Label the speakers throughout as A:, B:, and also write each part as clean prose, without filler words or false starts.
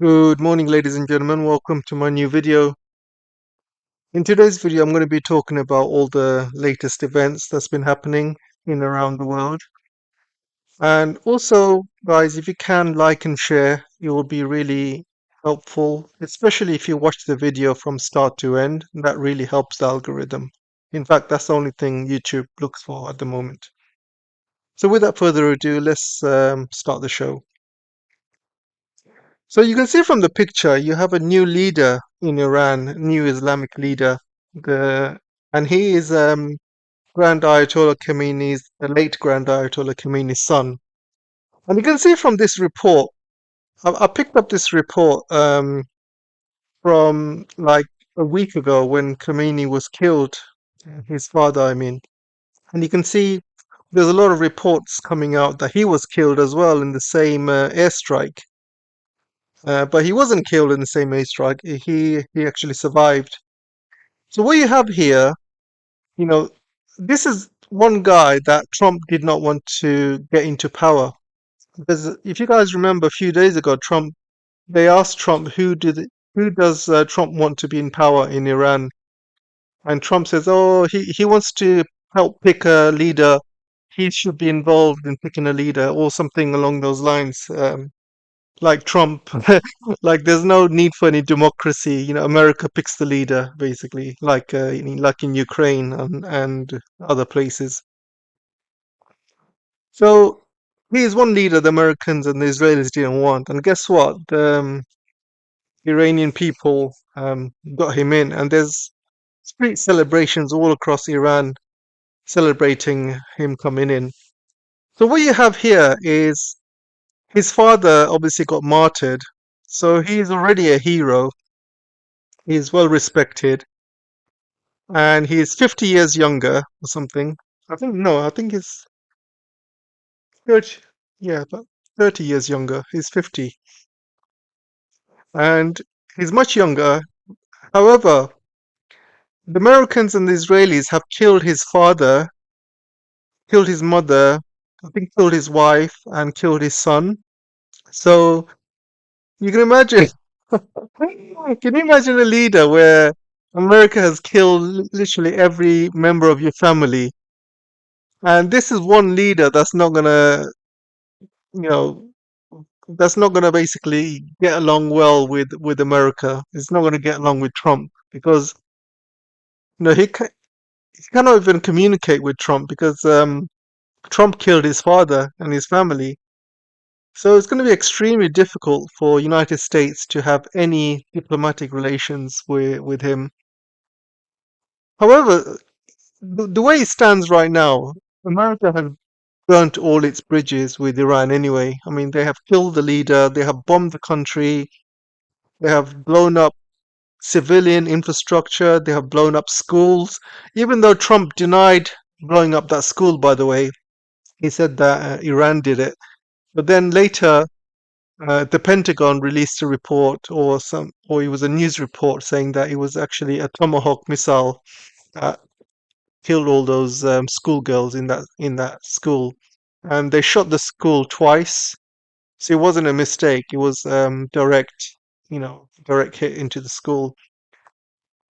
A: Good morning, ladies and gentlemen. Welcome to my new video. In today's video, I'm going to be talking about all the latest events that's been happening in around the world. And also, guys, if you can like and share, it will be really helpful, especially if you watch the video from start to end. That really helps the algorithm. In fact, that's the only thing YouTube looks for at the moment. So without further ado, let's start the show. So you can see from the picture, you have a new leader in Iran, new Islamic leader, the and he is Grand Ayatollah Khomeini's, the late Grand Ayatollah Khomeini's son. And you can see from this report, I picked up this report from like a week ago when Khomeini was killed, his father, I mean. And you can see there's a lot of reports coming out that he was killed as well in the same airstrike. But he wasn't killed in the same airstrike. He actually survived. So what you have here, you know, this is one guy that Trump did not want to get into power. Because if you guys remember, a few days ago, they asked Trump who does Trump want to be in power in Iran, and Trump says, oh, he wants to help pick a leader. He should be involved in picking a leader or something along those lines. Like Trump, like there's no need for any democracy. America picks the leader basically, like in Ukraine and other places. So he is one leader the Americans and the Israelis didn't want, and guess what? The Iranian people got him in, and there's street celebrations all across Iran celebrating him coming in. So what you have here is his father obviously got martyred, so he's already a hero. He's well respected, and he's 50 years younger or something. I think no, I think he's 30. Yeah, about 30 years younger. He's 50, and he's much younger. However, the Americans and the Israelis have killed his father, killed his mother, I think killed his wife, and killed his son. So you can imagine. Can you imagine a leader where America has killed literally every member of your family? And this is one leader that's not gonna, you know, that's not gonna basically get along well with America. It's not gonna get along with Trump because he cannot even communicate with Trump because Trump killed his father and his family. So it's going to be extremely difficult for United States to have any diplomatic relations with him. However, the way it stands right now, America has burnt all its bridges with Iran anyway. I mean, they have killed the leader, they have bombed the country, they have blown up civilian infrastructure, they have blown up schools. Even though Trump denied blowing up that school, by the way, he said that Iran did it. But then later, the Pentagon released a report, or it was a news report saying that it was actually a Tomahawk missile that killed all those schoolgirls in that school, and they shot the school twice. So it wasn't a mistake; it was direct hit into the school.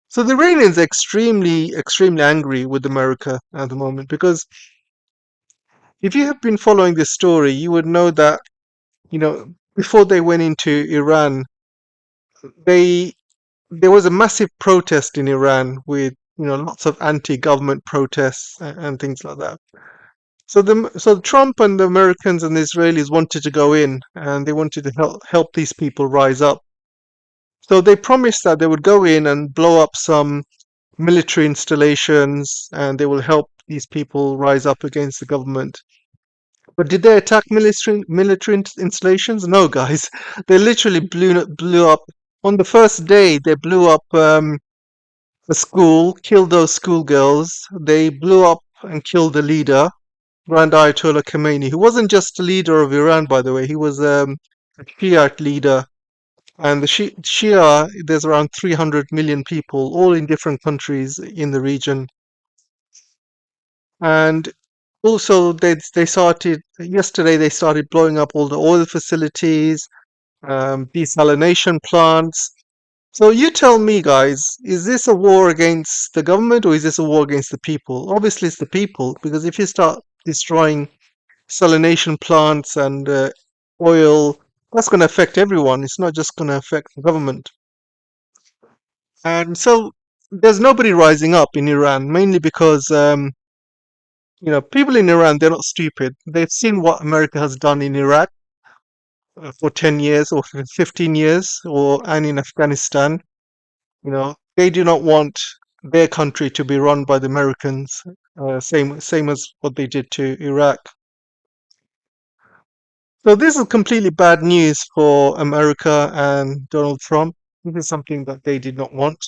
A: So the Iranians are extremely, extremely angry with America at the moment because if you have been following this story, you would know that before they went into Iran, they there was a massive protest in Iran with lots of anti-government protests and things like that. So Trump and the Americans and the Israelis wanted to go in and they wanted to help these people rise up. So they promised that they would go in and blow up some military installations and they will help these people rise up against the government. But did they attack military installations? No, guys. They literally blew up on the first day. They blew up a school, killed those schoolgirls. They blew up and killed the leader, Grand Ayatollah Khomeini, who wasn't just the leader of Iran, by the way. He was a Shiite leader. And the Shia, there's around 300 million people, all in different countries in the region. And also, they started yesterday. They started blowing up all the oil facilities. desalination plants. So you tell me, guys, is this a war against the government or is this a war against the people? Obviously, it's the people, because if you start destroying salination plants and oil, that's going to affect everyone. It's not just going to affect the government. And so there's nobody rising up in Iran, mainly because people in Iran, they're not stupid. They've seen what America has done in Iraq for 10 years or 15 years, and in Afghanistan. They do not want their country to be run by the Americans, same as what they did to Iraq. So this is completely bad news for America and Donald Trump. This is something that they did not want.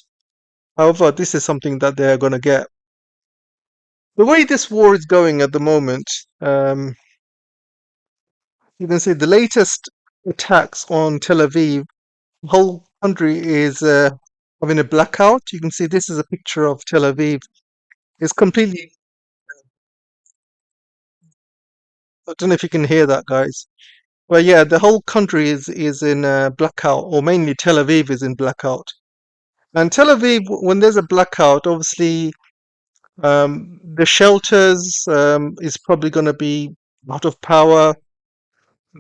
A: However, this is something that they're going to get. The way this war is going at the moment, um, you can see the latest attacks on Tel Aviv. The whole country is having a blackout. You can see this is a picture of Tel Aviv. It's completely. I don't know if you can hear that, guys. Well, yeah, the whole country is in blackout, or mainly Tel Aviv is in blackout. And Tel Aviv, when there's a blackout, obviously the shelters is probably going to be out of power.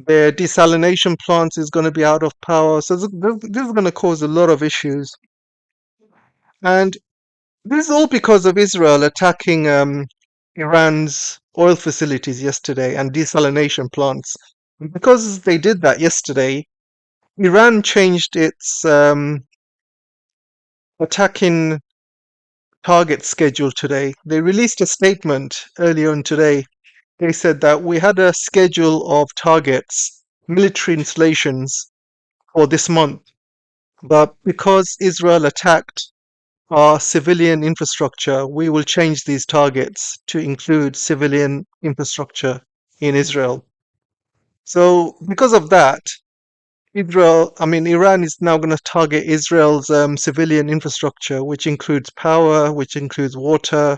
A: Their desalination plants is going to be out of power. So this is going to cause a lot of issues. And this is all because of Israel attacking Iran's oil facilities yesterday and desalination plants. And because they did that yesterday, Iran changed its attacking target schedule today. They released a statement earlier on today. They said that we had a schedule of targets, military installations for this month, but because Israel attacked our civilian infrastructure, we will change these targets to include civilian infrastructure in Israel. So, because of that, Iran is now going to target Israel's civilian infrastructure, which includes power, which includes water,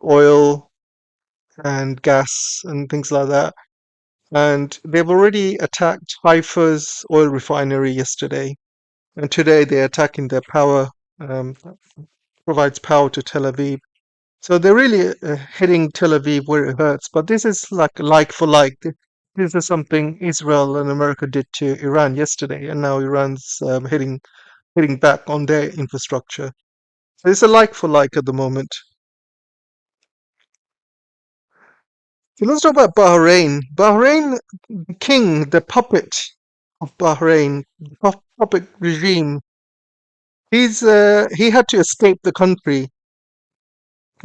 A: oil, and gas, and things like that. And they've already attacked Haifa's oil refinery yesterday, and today they're attacking their power, um, provides power to Tel Aviv. So they're really hitting Tel Aviv where it hurts. But this is like for like. This is something Israel and America did to Iran yesterday, and now Iran's hitting back on their infrastructure. So it's a like for like at the moment. So let's talk about Bahrain. Bahrain, the king, the puppet of Bahrain, the puppet regime. He had to escape the country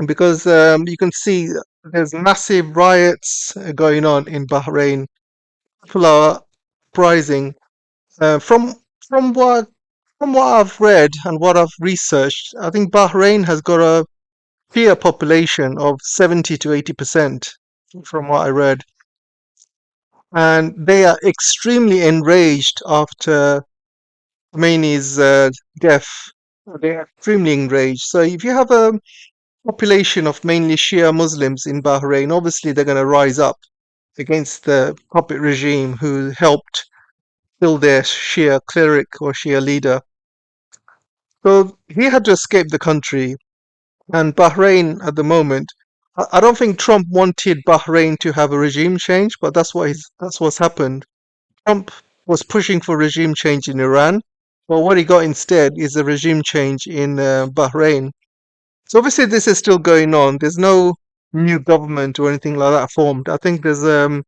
A: because you can see there's massive riots going on in Bahrain. People are uprising. From from what from what I've read and what I've researched, I think Bahrain has got a Shia population of 70 to 80%, from what I read, and they are extremely enraged after Khomeini's death. They are extremely enraged. So if you have a population of mainly Shia Muslims in Bahrain, obviously they're going to rise up against the puppet regime who helped kill their Shia cleric or Shia leader. So he had to escape the country, and Bahrain at the moment. I don't think Trump wanted Bahrain to have a regime change, but that's what's happened. Trump was pushing for regime change in Iran, but what he got instead is a regime change in Bahrain. So obviously this is still going on. There's no new government or anything like that formed. I think there's going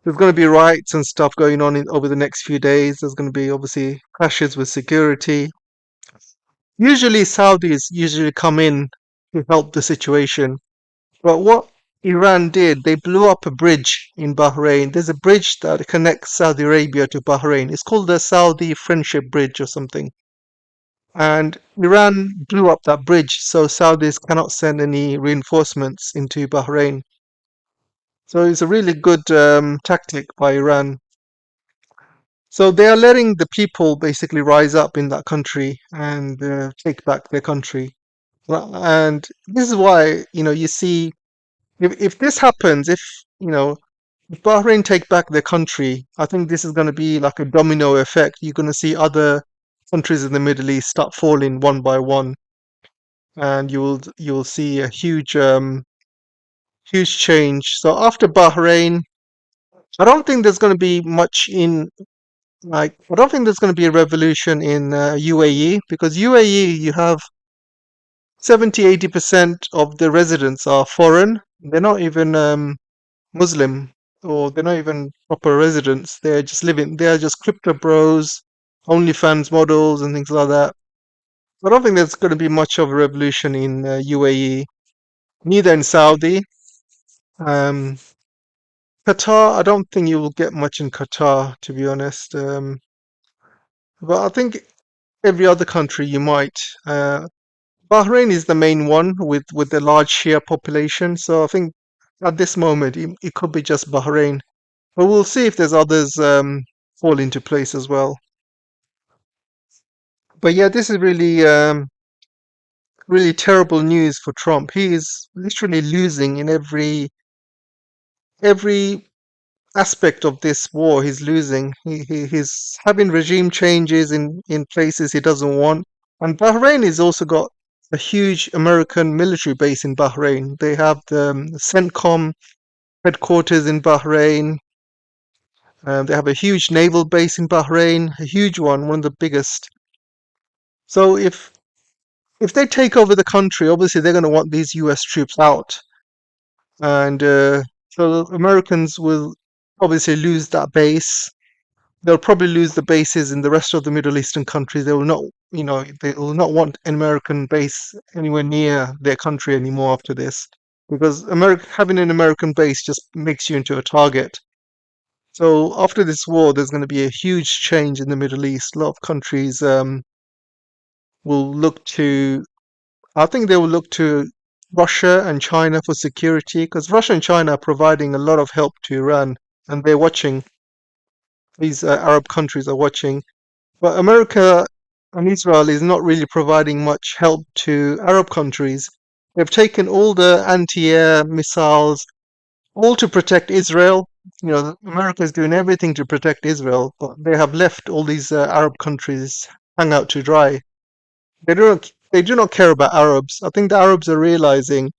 A: to be riots and stuff going on over the next few days. There's going to be obviously clashes with security. Usually Saudis usually come in to help the situation. But what Iran did, they blew up a bridge in Bahrain. There's a bridge that connects Saudi Arabia to Bahrain. It's called the Saudi Friendship Bridge or something. And Iran blew up that bridge so Saudis cannot send any reinforcements into Bahrain. So it's a really good tactic by Iran. So they are letting the people basically rise up in that country and take back their country. And this is why, you see, if this happens, if, you know, if Bahrain take back their country, I think this is going to be like a domino effect. You're going to see other countries in the Middle East start falling one by one, and you'll see a huge change. So after Bahrain, I don't think there's going to be much in like I don't think there's going to be a revolution in UAE, because UAE you have 70-80% of the residents are foreign. They're not even Muslim, or they're not even proper residents. They're just living. They're just crypto bros, OnlyFans models, and things like that. I don't think there's going to be much of a revolution in UAE. Neither in Saudi. Um, Qatar, I don't think you will get much in Qatar, to be honest. But I think every other country you might. Bahrain is the main one with the large Shia population, so I think at this moment it could be just Bahrain. But we'll see if there's others fall into place as well. But yeah, this is really terrible news for Trump. He is literally losing in every aspect of this war. He's losing. He's having regime changes in places he doesn't want. And Bahrain has also got a huge American military base in Bahrain. They have the CENTCOM headquarters in Bahrain. They have a huge naval base in Bahrain, a huge one of the biggest. So if they take over the country, obviously they're going to want these U.S. troops out, and so Americans will obviously lose that base. They'll probably lose the bases in the rest of the Middle Eastern countries. They will not, they will not want an American base anywhere near their country anymore after this, because America having an American base just makes you into a target. So after this war, there's going to be a huge change in the Middle East. A lot of countries will look to, I think they will look to Russia and China for security, because Russia and China are providing a lot of help to Iran, and they're watching. These Arab countries are watching. But America and Israel is not really providing much help to Arab countries. They've taken all the anti-air missiles, all to protect Israel. America is doing everything to protect Israel, but they have left all these Arab countries hang out to dry. They do not care about Arabs. I think the Arabs are realizing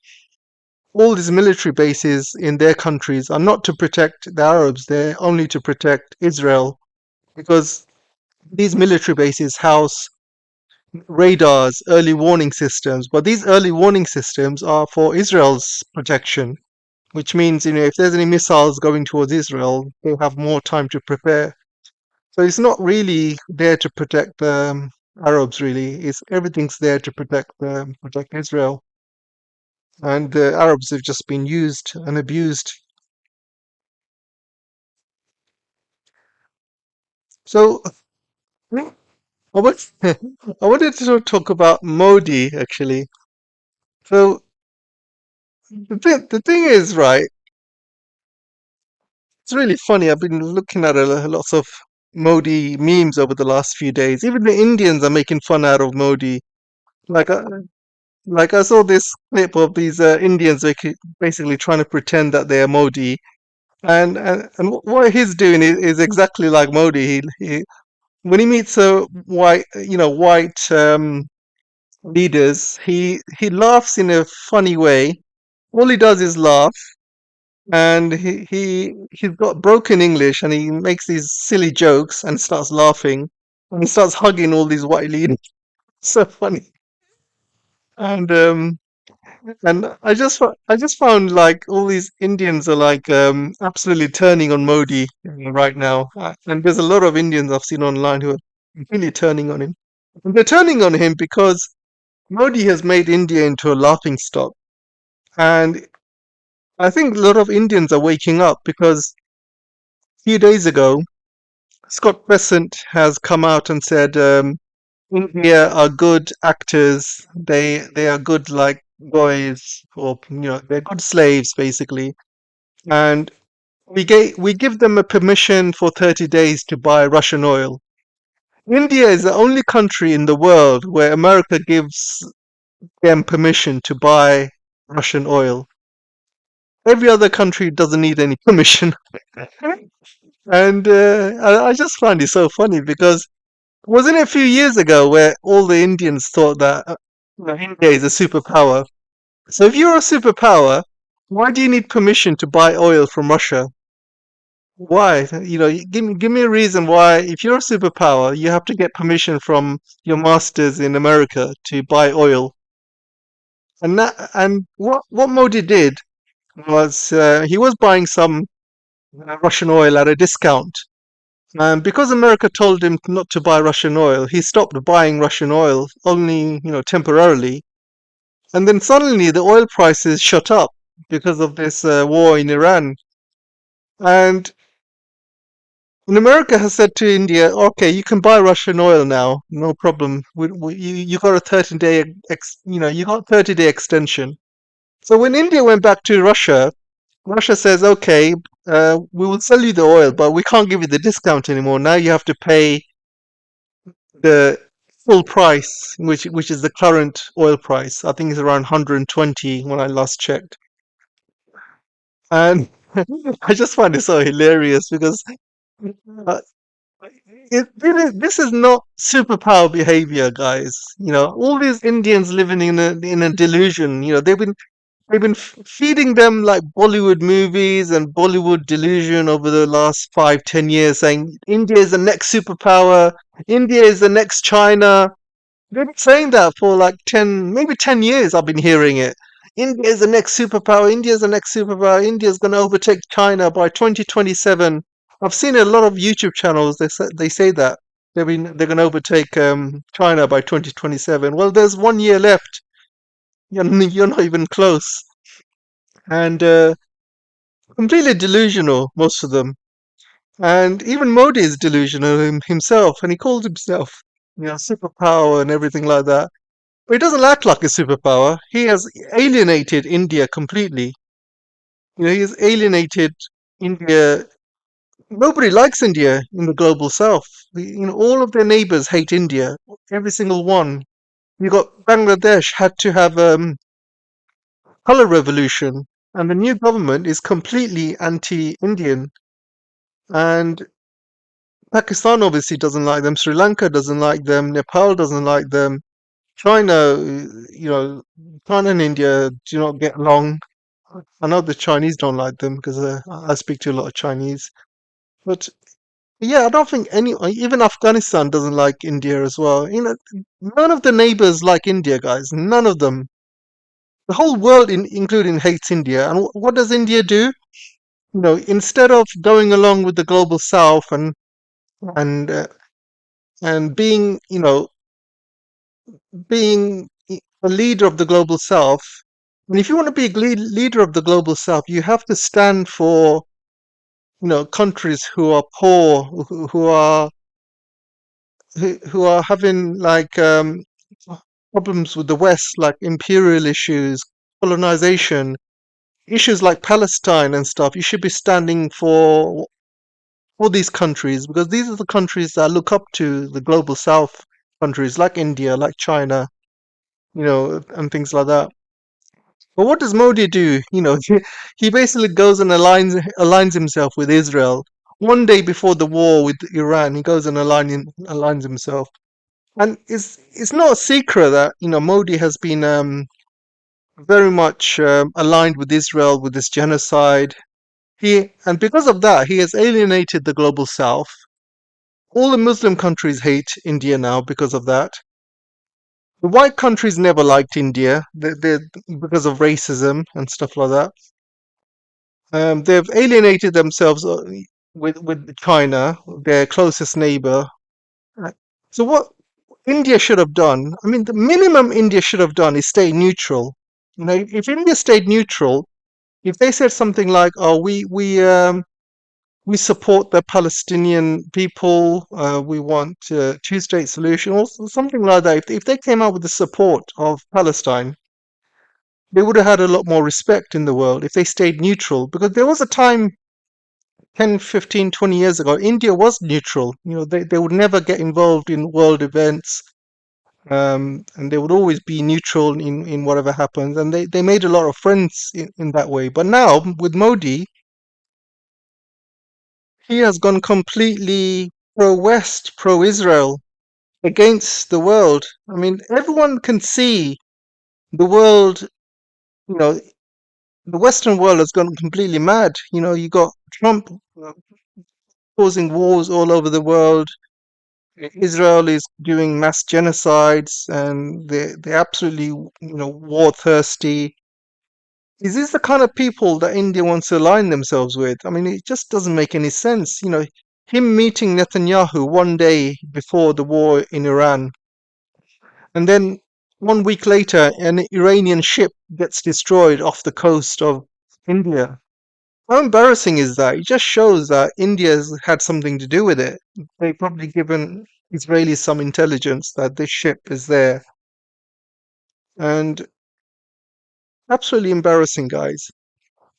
A: all these military bases in their countries are not to protect the Arabs, they're only to protect Israel, because these military bases house radars, early warning systems, but these early warning systems are for Israel's protection, which means if there's any missiles going towards Israel, they have more time to prepare. So it's not really there to protect the Arabs. Really, it's everything's there to protect Israel, and the Arabs have just been used and abused. So I want, I wanted to sort of talk about Modi actually. So the thing is, right? It's really funny. I've been looking at lots of Modi memes over the last few days. Even the Indians are making fun out of Modi. Like, like I saw this clip of these Indians basically trying to pretend that they are Modi, and what he's doing is exactly like Modi. He when he meets white leaders, he laughs in a funny way. All he does is laugh, and he's got broken English, and he makes these silly jokes and starts laughing, and he starts hugging all these white leaders. So funny, and I just found like all these Indians are like absolutely turning on Modi right now, and there's a lot of Indians I've seen online who are really turning on him. And they're turning on him because Modi has made India into a laughing stock, and I think a lot of Indians are waking up because a few days ago Scott Bessent has come out and said India are good actors. They are good like boys, or they're good slaves basically. And we give them a permission for 30 days to buy Russian oil. India is the only country in the world where America gives them permission to buy Russian oil. every other country doesn't need any permission. And I just find it so funny because wasn't it a few years ago where all the Indians thought that India is a superpower? So if you're a superpower, why do you need permission to buy oil from Russia? Why? Give me a reason why. If you're a superpower, you have to get permission from your masters in America to buy oil. And what Modi did was he was buying some Russian oil at a discount. And because America told him not to buy Russian oil, he stopped buying Russian oil only, temporarily. And then suddenly the oil prices shot up because of this war in Iran. And America has said to India, okay, you can buy Russian oil now, no problem. You got a 30-day, you got 30-day extension. So when India went back to Russia, Russia says, okay, we will sell you the oil, but we can't give you the discount anymore. Now you have to pay the full price, which is the current oil price. I think it's around 120 when I last checked. And I just find it so hilarious because uh, this is not superpower behavior, guys. All these Indians living in a delusion. They've been feeding them like Bollywood movies and Bollywood delusion over the last 5, 10 years, saying India is the next superpower, India is the next China. They've been saying that for like 10, maybe 10 years. I've been hearing it. India is the next superpower. India is the next superpower. India is going to overtake China by 2027. I've seen a lot of YouTube channels. They say that they're going to overtake China by 2027. Well, there's 1 year left. You're not even close, and completely delusional, most of them. And even Modi is delusional himself, and he calls himself, superpower and everything like that. But he doesn't act like a superpower. He has alienated India completely. He has alienated India. Nobody likes India in the global south. All of their neighbors hate India. Every single one. You got Bangladesh had to have color revolution, and the new government is completely anti-Indian. And Pakistan obviously doesn't like them. Sri Lanka doesn't like them. Nepal doesn't like them. China, China and India do not get along. I know the Chinese don't like them because I speak to a lot of Chinese. But yeah, I don't think even Afghanistan doesn't like India as well. None of the neighbors like India, guys. None of them. The whole world, including, hates India. And what does India do? Instead of going along with the global south and being, being a leader of the global south, and if you want to be a leader of the global south, you have to stand for, countries who are poor, who are having like problems with the West, like imperial issues, colonization, issues like Palestine and stuff. You should be standing for all these countries because these are the countries that look up to the global south countries like India, like China, and things like that. But what does Modi do? He basically goes and aligns himself with Israel. One day before the war with Iran, he goes and aligns himself. And it's not a secret that Modi has been very much aligned with Israel with this genocide. And because of that, he has alienated the global South. All the Muslim countries hate India now because of that. The white countries never liked India because of racism and stuff like that. They've alienated themselves with China, their closest neighbor. Uh, So what India should have done, I mean, the minimum India should have done is stay neutral. If India stayed neutral, if they said something like, "Oh, we support the Palestinian people, we want a two-state solution," or something like that. If they came out with the support of Palestine, they would have had a lot more respect in the world if they stayed neutral. Because there was a time 10, 15, 20 years ago, India was neutral. They would never get involved in world events. and they would always be neutral in whatever happens. And they made a lot of friends in that way. But now with Modi, he has gone completely pro-West, pro-Israel, against the world. I mean, everyone can see the world, you know, the Western world has gone completely mad. You got Trump causing wars all over the world. Israel is doing mass genocides, and they're absolutely, war thirsty. Is this the kind of people that India wants to align themselves with? I mean, it just doesn't make any sense. Him meeting Netanyahu one day before the war in Iran, and then 1 week later, an Iranian ship gets destroyed off the coast of India. How embarrassing is that? It just shows that India's had something to do with it. They probably given Israelis some intelligence that this ship is there. And absolutely embarrassing, guys.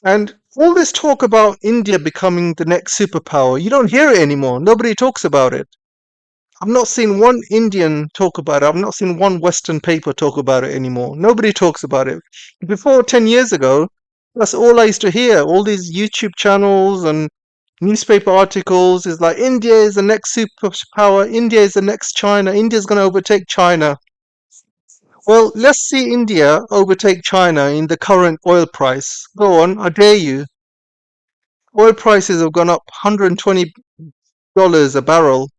A: And all this talk about India becoming the next superpower, you don't hear it anymore. Nobody talks about it. I've not seen one Indian talk about it. I've not seen one Western paper talk about it anymore. Nobody talks about it. Before 10 years ago, that's all I used to hear. All these YouTube channels and newspaper articles is like, India is the next superpower. India is the next China. India's going to overtake China. Well, let's see India overtake China in the current oil price. Go on, I dare you. Oil prices have gone up $120 a barrel.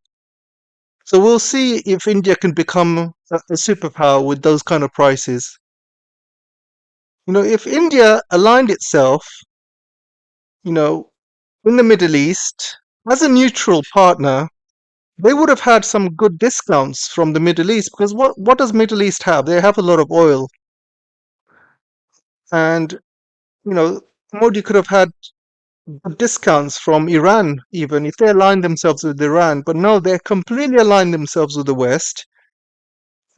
A: So we'll see if India can become a superpower with those kind of prices. If India aligned itself, you know, in the Middle East as a neutral partner, they would have had some good discounts from the Middle East, because what does Middle East have? They have a lot of oil, and Modi could have had discounts from Iran, even if they aligned themselves with Iran. But no, they completely aligned themselves with the West,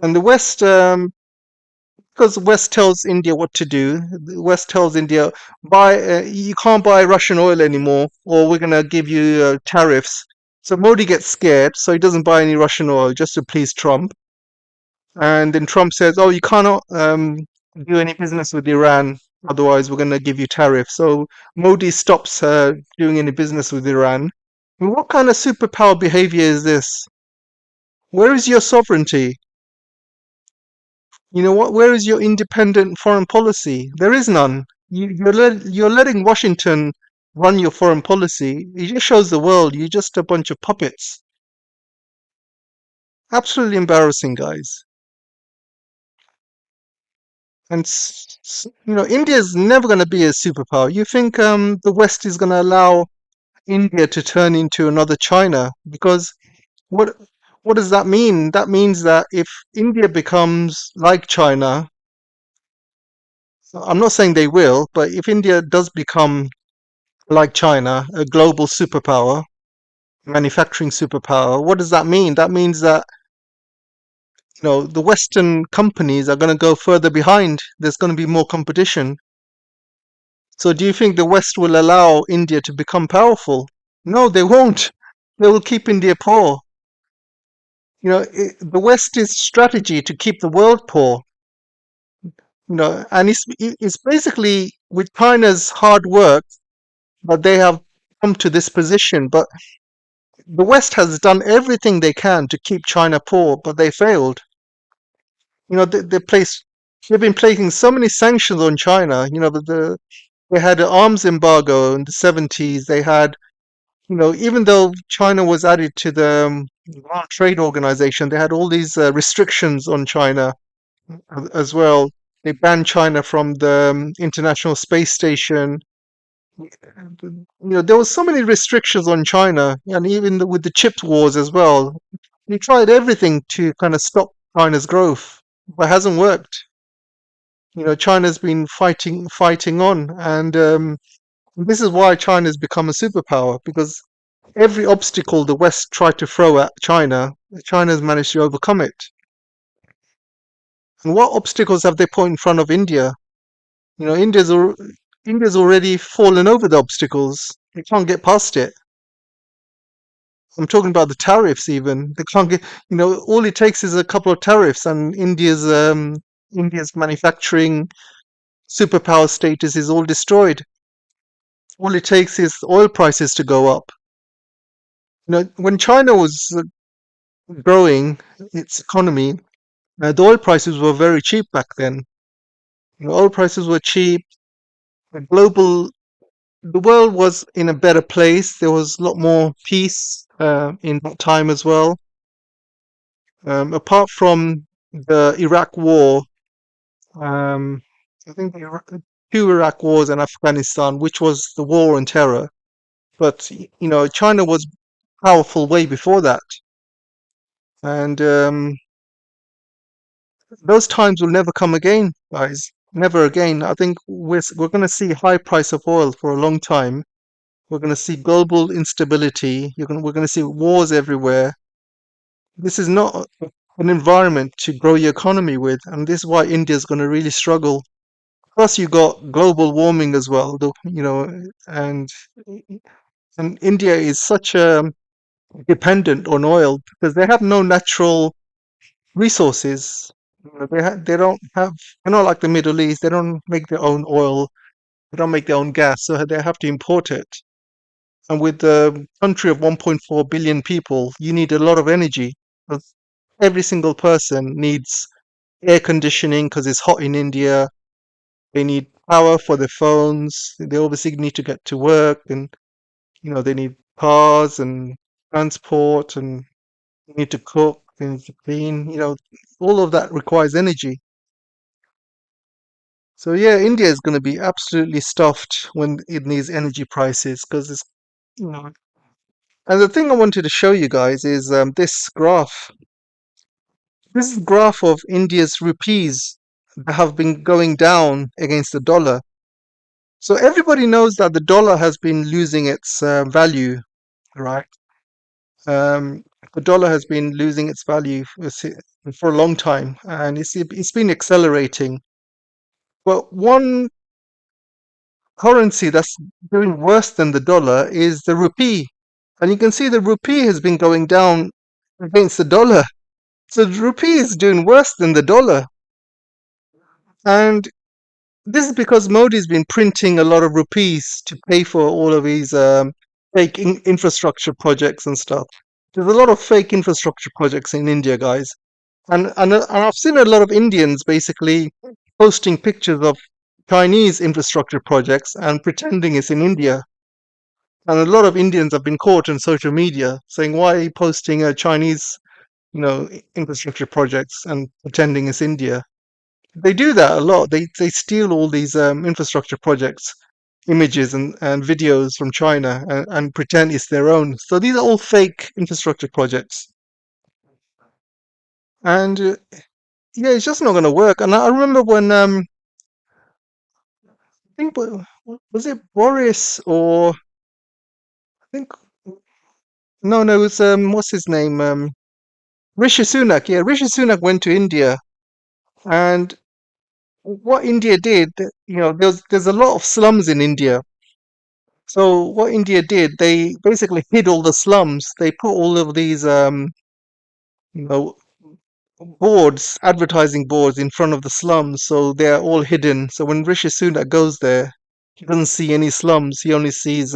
A: and the West, because the West tells India what to do. The West tells India, you can't buy Russian oil anymore, or we're gonna give you tariffs. So Modi gets scared, so he doesn't buy any Russian oil just to please Trump. And then Trump says, "Oh, you cannot do any business with Iran, otherwise we're going to give you tariffs." So Modi stops doing any business with Iran. What kind of superpower behavior is this? Where is your sovereignty? You know what? Where is your independent foreign policy? There is none. You're letting Washington run your foreign policy. It just shows the world you're just a bunch of puppets. Absolutely embarrassing, guys. And India is never going to be a superpower. You think the West is going to allow India to turn into another China? Because what what does that mean? That means that if India becomes like China, I'm not saying they will, but if India does become like China, a global superpower, manufacturing superpower, what does that mean? That means that the Western companies are going to go further behind. There's going to be more competition. So do you think the West will allow India to become powerful? No, they won't. They will keep India poor. The West's strategy to keep the world poor. And it's basically with China's hard work that they have come to this position. But the West has done everything they can to keep China poor, but they failed. They've been placing so many sanctions on China. They had an arms embargo in the 70s. They had even though China was added to the World Trade Organization, they had all these restrictions on China as well. They banned China from the International Space Station. There was so many restrictions on China, and even with the chip wars as well. They tried everything to kind of stop China's growth, but it hasn't worked. China's been fighting on, and this is why China's become a superpower, because every obstacle the West tried to throw at China, China's managed to overcome it. And what obstacles have they put in front of India? India's already fallen over the obstacles. They can't get past it. I'm talking about the tariffs even. They can't get, all it takes is a couple of tariffs and India's manufacturing superpower status is all destroyed. All it takes is oil prices to go up. When China was growing its economy, the oil prices were very cheap back then. Oil prices were cheap. The global, the world was in a better place. There was a lot more peace in that time as well. Apart from the Iraq War, um, I think two Iraq wars and Afghanistan, which was the war on terror. But China was powerful way before that, and those times will never come again, guys. Never again. I think we're going to see high price of oil for a long time. We're going to see global instability. We're going to see wars everywhere. This is not an environment to grow your economy with, and this is why India is going to really struggle. Plus, you got global warming as well, and India is such a dependent on oil because they have no natural resources. They don't have. They're not like the Middle East. They don't make their own oil. They don't make their own gas, so they have to import it. And with the country of 1.4 billion people, you need a lot of energy. 'Cause every single person needs air conditioning because it's hot in India. They need power for their phones. They obviously need to get to work, and they need cars and transport, and they need to cook, they need to clean. All of that requires energy. So yeah, India is going to be absolutely stuffed when it needs energy prices because it's you know. And the thing I wanted to show you guys is this graph. This is a graph of India's rupees that have been going down against the dollar. So everybody knows that the dollar has been losing its value, right? Um, the dollar has been losing its value for a long time, and it's been accelerating. But one currency that's doing worse than the dollar is the rupee, and you can see the rupee has been going down against the dollar. So the rupee is doing worse than the dollar, and this is because Modi's been printing a lot of rupees to pay for all of these fake infrastructure projects and stuff. There's a lot of fake infrastructure projects in India, guys. And I've seen a lot of Indians basically posting pictures of Chinese infrastructure projects and pretending it's in India. And a lot of Indians have been caught on social media saying, "Why are you posting a Chinese, infrastructure projects and pretending it's India?" They do that a lot. They steal all these infrastructure projects, images and videos from China and pretend it's their own. So these are all fake infrastructure projects, and yeah, it's just not going to work. And I remember when I think was it Boris or I think no, it was what's his name Rishi Sunak. Yeah, Rishi Sunak went to India, and what India did, there's a lot of slums in India. So what India did, they basically hid all the slums. They put all of these, you know, boards, advertising boards in front of the slums, so they're all hidden. So when Rishi Sunak goes there, he doesn't see any slums. He only sees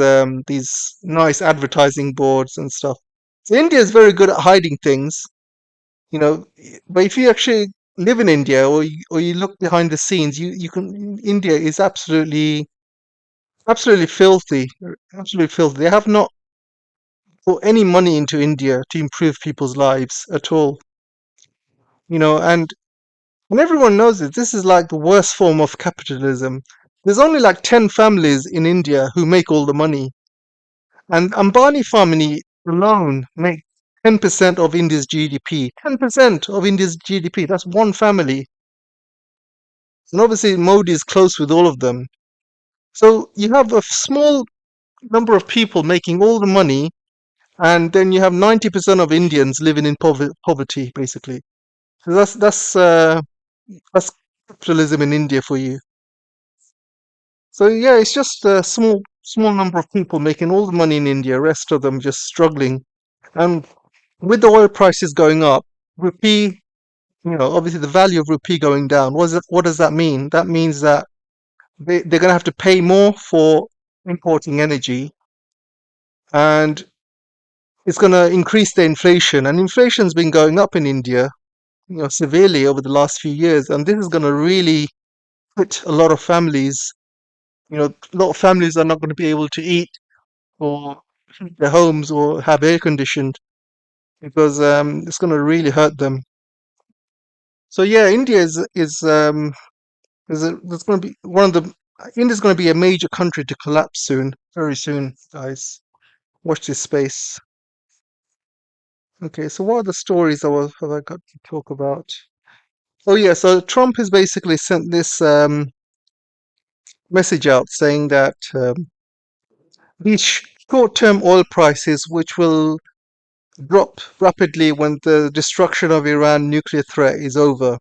A: these nice advertising boards and stuff. So India is very good at hiding things, you know. But if you actually live in India or you look behind the scenes, you can. India is absolutely filthy, absolutely filthy. They have not put any money into India to improve people's lives at all. And everyone knows it. This is like the worst form of capitalism. There's only like 10 families in India who make all the money. And Ambani family alone make 10% of India's GDP. 10% of India's GDP. That's one family. And obviously Modi is close with all of them. So you have a small number of people making all the money, and then you have 90% of Indians living in poverty, basically. So that's capitalism in India for you. So yeah, it's just a small number of people making all the money in India, rest of them just struggling. And with the oil prices going up, rupee, obviously the value of rupee going down. What does that mean? That means that they're going to have to pay more for importing energy, and it's going to increase the inflation. And inflation's been going up in India, severely over the last few years, and this is going to really hit a lot of families. A lot of families are not going to be able to eat or heat their homes or have air conditioned because it's going to really hurt them. So yeah, India there's going to be one of the India's going to be a major country to collapse soon, very soon, guys. Watch this space. Okay, so what are the stories have I got to talk about? Oh yeah, so Trump has basically sent this message out saying that these short-term oil prices, which will drop rapidly when the destruction of Iran nuclear threat is over.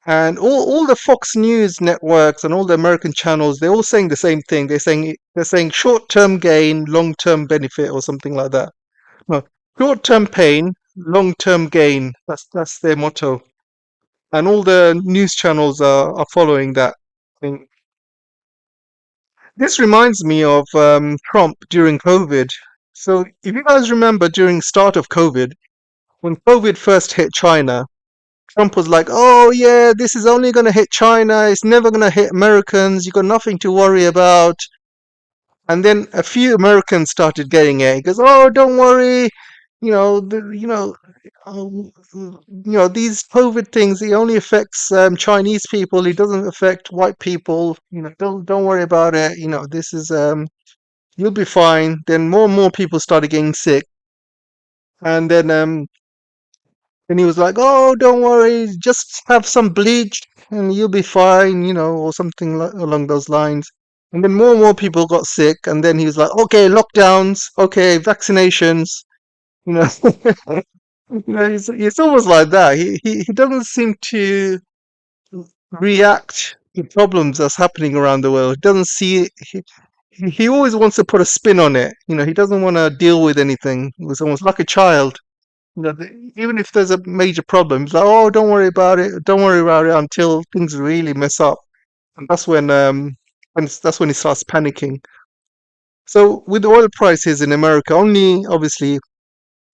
A: And all the Fox News networks and all the American channels, they're all saying the same thing. They're saying short-term gain, long-term benefit, or something like that. No, short-term pain, long-term gain. That's their motto. And all the news channels are following that thing. This reminds me of Trump during COVID. So if you guys remember during start of COVID, when COVID first hit China, Trump was like, "Oh yeah, this is only going to hit China. It's never going to hit Americans. You got nothing to worry about." And then a few Americans started getting it. He goes, "Oh, don't worry. These COVID things. It only affects Chinese people. It doesn't affect white people. Don't worry about it. This is you'll be fine." Then more and more people started getting sick, and then he was like, "Oh, don't worry, just have some bleach and you'll be fine," or something along those lines. And then more and more people got sick, and then he was like, "Okay, lockdowns, okay, vaccinations." You know, it's almost like that. He doesn't seem to react to problems that's happening around the world. He doesn't see he always wants to put a spin on it. He doesn't want to deal with anything. He's almost like a child. Even if there's a major problem, it's like, "Oh, don't worry about it. Don't worry about it," until things really mess up, and that's when he starts panicking. So with the oil prices in America, only obviously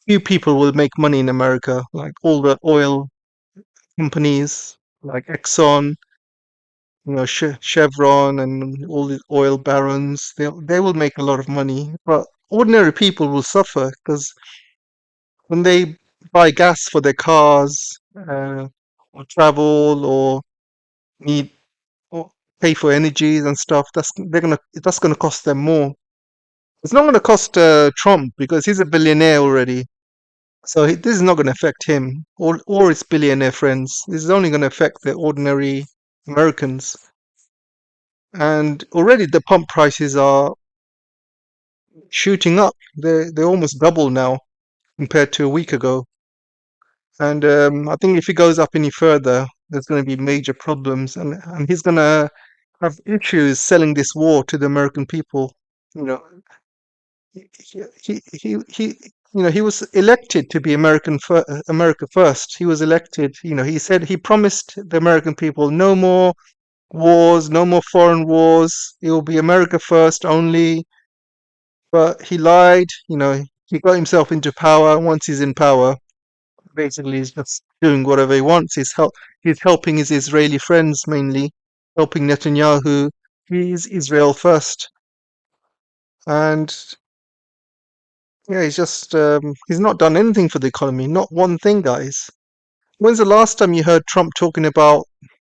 A: few people will make money in America, like all the oil companies, like Exxon, Chevron, and all the oil barons. They will make a lot of money, but ordinary people will suffer because when they buy gas for their cars, or travel, or need or pay for energies and stuff, that's gonna cost them more. It's not gonna cost Trump because he's a billionaire already, so this is not gonna affect him or his billionaire friends. This is only gonna affect the ordinary Americans. And already the pump prices are shooting up. They're almost double now compared to a week ago. And I think if it goes up any further, there's going to be major problems, and he's going to have issues selling this war to the American people. You know, he was elected to be America first. He was elected. He said he promised the American people no more wars, no more foreign wars. It will be America first only. But he lied. He got himself into power. Once he's in power, basically he's just doing whatever he wants. He's helping his Israeli friends mainly, helping Netanyahu. He's Israel first, and yeah, he's not done anything for the economy, not one thing, guys. When's the last time you heard Trump talking about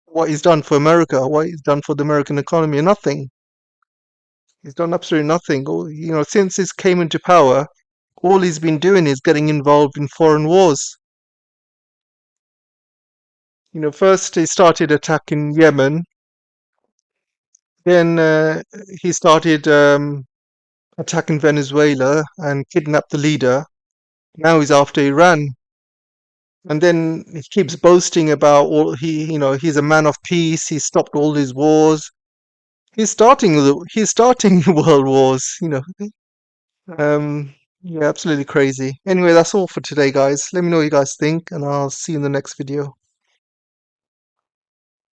A: what he's done for America, what he's done for the American economy? Nothing. He's done absolutely nothing. Since he came into power, all he's been doing is getting involved in foreign wars. First he started attacking Yemen. Then he started attacking Venezuela and kidnapped the leader. Now he's after Iran, and then he keeps boasting about he's a man of peace. He stopped all these wars. He's starting world wars. Um, Yeah, absolutely crazy. Anyway, that's all for today, guys. Let me know what you guys think, and I'll see you in the next video.